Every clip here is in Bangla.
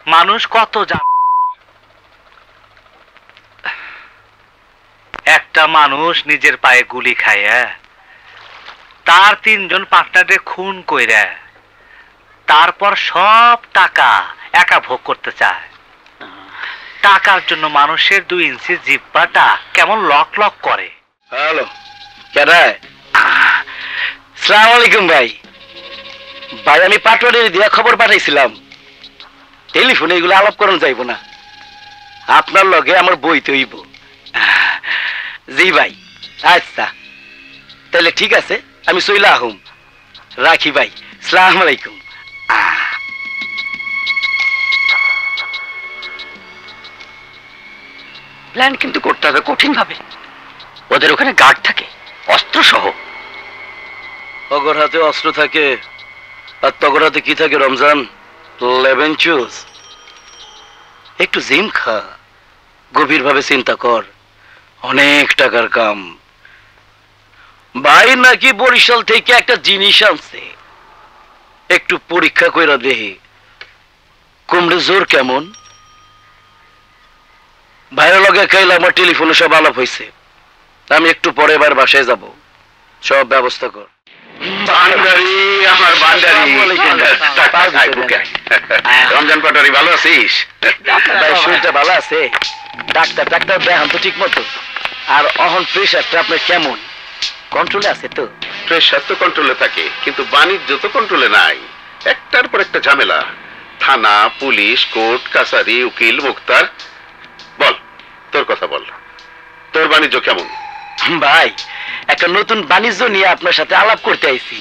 মানুষ কত একটা মানুষ নিজের পায়ে গুলি খায়, তার 3 জন পার্টনারে খুন কইরা তারপর সব টাকা একা ভোগ করতে চায়। টাকার জন্য মানুষের 2 ইঞ্চি জিহ্বাটা কেমন লক লক করে। হ্যালো, কেডায়? আসসালামু আলাইকুম ভাই। ভাই আমি পাটোয়ারি দিয়া খবর পাঠাইছিলাম, টেলিফোনে এগুলো আলাপ করুন যাইব না, আপনার লগে আমার বই তৈব। জি ভাই, আচ্ছা তাহলে ঠিক আছে, আমি চইলা আহুম, রাখি ভাই, আসসালামু আলাইকুম। প্ল্যান কিন্তু করতে হবে কঠিন ভাবে, ওদের ওখানে গার্ড থাকে অস্ত্র সহ। অগর হাতে অস্ত্র থাকে আর তগর হাতে কি থাকে রমজান? লেবেন চুজ। একটু জিম খা, গভীর ভাবে চিন্তা কর, অনেক টাকার কাম। ভাই নাকি বরিশাল থেকে একটা জিনিস আনছে, একটু পরীক্ষা কইরা দেখি কুমড়ে জোর কেমন। ভাইয়ের লগে খাইলে আমার টেলিফোনে সব আলাপ হয়েছে, আমি একটু পরে এবার বাসায় যাব, সব ব্যবস্থা কর। রমজান পাটোয়ারি, ভালো আছিস? শরীরটা ভালো আছে? ডাক্তার ডাক্তার দেখান তো ঠিক মতো। আর অহন প্রেশারটা আপনার কেমন, কন্ট্রোলে আছে তো? প্রেশার তো কন্ট্রোলে থাকে, কিন্তু বাণিজ্য তো কন্ট্রোলে নাই। একটার পর একটা ঝামেলা, থানা, পুলিশ, কোর্ট কাছারি, উকিল, মুক্তার। বল, তোর কথা বল, তোর বাণিজ্য কেমন? ভাই একটা নতুন বাণিজ্য নিয়ে আপনার সাথে আলাপ করতে আইছি।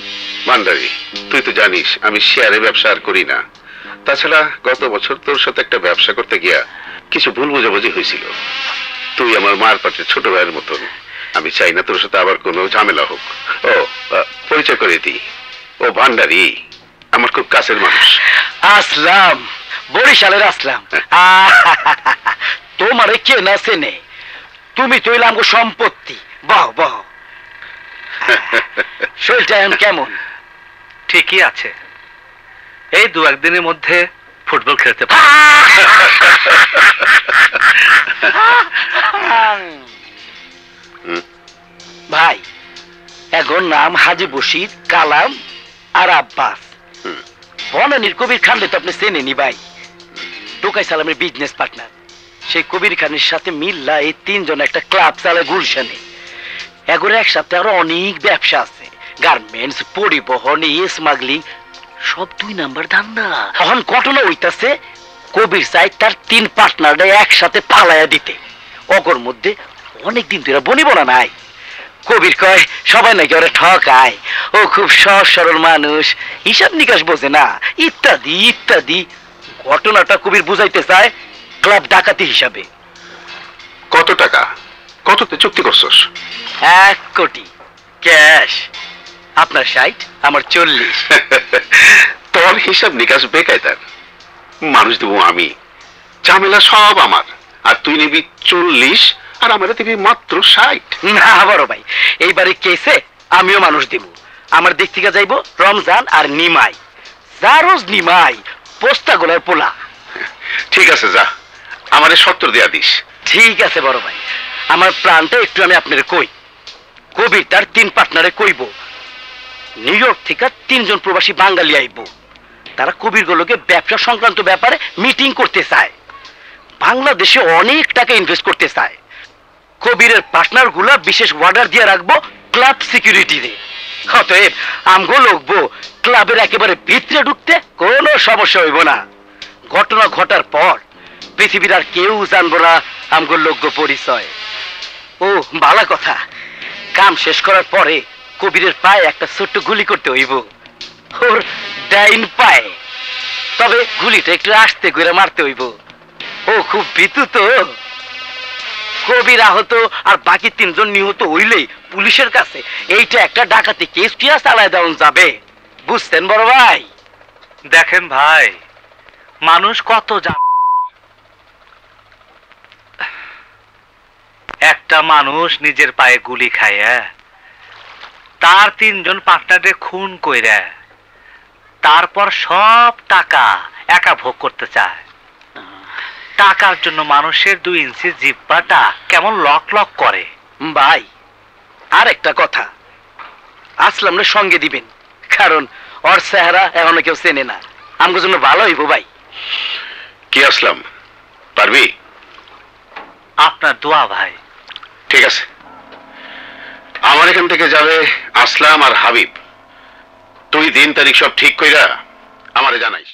ভান্ডারি, তুই তো জানিস আমি শেয়ারে ব্যবসা আর করি না। তাছাড়া গত বছর তোর সাথে একটা ব্যবসা করতে গিয়া কিছু ভুল বোঝাবুঝি হয়েছিল। তুই আমার মার পাশে ছোট ভাইয়ের মতন, আমি চাই না তোর সাথে আবার কোনো ঝামেলা হোক। ও পরিচয় করে দিই, ও ভান্ডারি আমার খুব কাছের মানুষ। আসলাম, বরিশালের আসলাম। তোমারে কে না চেনে, তুমি তো হইলাম গো সম্পত্তি। বাহ বাহ, শরীরটা এখন কেমন? ঠিকই আছে, এই 2-1 দিনের মধ্যে ফুটবল খেলতে পারে। ভাই এখন নাম হাজি বশির, কালাম আর আব্বাস। বনানীর কবির খানরে তো আপনি চেনেনি ভাই, টোকাই সালামের বিজনেস পার্টনার। সেই কবির খানের সাথে মিল্লা এই 3 জন একটা ক্লাব চালায় গুলশানে। এগোরে একসাথে আরো অনেক ব্যবসা আছে, গার্মেন্টস, পরিবহন, স্মাগলিং, সব 2 নাম্বার ধান্দা। এখন ঘটনা হইতাছে কবির চাই তার 3 পার্টনাররা একসাথে পালায়া দিতে। অগর মধ্যে অনেকদিন ধরে বনিবনা নাই। কবির কয় সবাই নাকি ওরা ঠকায়, ও খুব সহজ সরল মানুষ, হিসাব নিকাশ বোঝে না, ইত্যাদি ইত্যাদি। ঘটনাটা কবির বুঝাইতে চায় ক্লাব ডাকাতি হিসাবে। কত টাকা, কততে চুক্তি করছস? 1 কোটি ক্যাশ, আপনার 60, আমার 40। তোর হিসাব নিকাশ বেকায়দার, মানুষ দেবো আমি, ঝামেলা সব আমার, আর তুই নিবি 40 আর আমার দিবি মাত্র 60। না বড় ভাই, এইবারে কেসে আমিও মানুষ দিব। আমার দিক থেকে যাইব রমজান আর নিমাই, যা রোজ নিমাই পোস্তা গোলার পোলা। ঠিক আছে, যা আমারে 70 দেয়া দিস। ঠিক আছে বড় ভাই, আমার প্ল্যানটা একটু আমি আপনার কই। কবির তার 3 পার্টনারে কইব নিউ ইয়র্ক থেকে 3 জন প্রবাসী বাঙালি আইব। তারা কবির গুলোকে ব্যবসা সংক্রান্ত ব্যাপারে মিটিং করতে চায়, বাংলাদেশে অনেক টাকা ইনভেস্ট করতে চায়। কবিরের পার্টনার গুলা বিশেষ অর্ডার দিয়ে রাখবো ক্লাব সিকিউরিটিতে। অতএব আমগো লোকবো ক্লাবের একেবারে ভিতরে ঢুকতে কোনো সমস্যা হইব না। ঘটনা ঘটার পর পৃথিবীর আর কেউ জানবো না আমগো লোকগো পরিচয়। ও ভালো কথা, কাম শেষ করার পরে কবিরের পায়ে একটা ছোট্ট গুলি করতে হইব, ওর ডাইন পায়ে। তবে গুলিটা একটু আস্তে করে মারতে হইব, ও খুব ভীতু তো। কবির আহত আর বাকি 3 জন নিহত হইলেই পুলিশের কাছে এইটা একটা ডাকাতি কেস কিয়া চালায় দেওয়া যাবে, বুঝছেন বড় ভাই? দেখেন ভাই, মানুষ কত একটা মানুষ নিজের পায়ে গুলি খায়, তার 3 জন পার্টনারে খুন কইরা তারপর সব টাকা একা ভোগ করতে চায়। টাকার জন্য মানুষের 2 ইঞ্চি জিব্বাটা কেমন লক লক করে। ভাই আর একটা কথা, আসলামরে সঙ্গে দিবেন, কারণ ওর চেহারা এখনো কেউ চেনে না। আমার জন্য ভালো হইব ভাই। কি আসলাম, পারবি? আপনার দোয়া ভাই। ঠিক আছে, আমার এখান থেকে যাবে আসলাম আর হাবিব। তুই দিন তারিখ সব ঠিক কইরা আমারে জানাইস।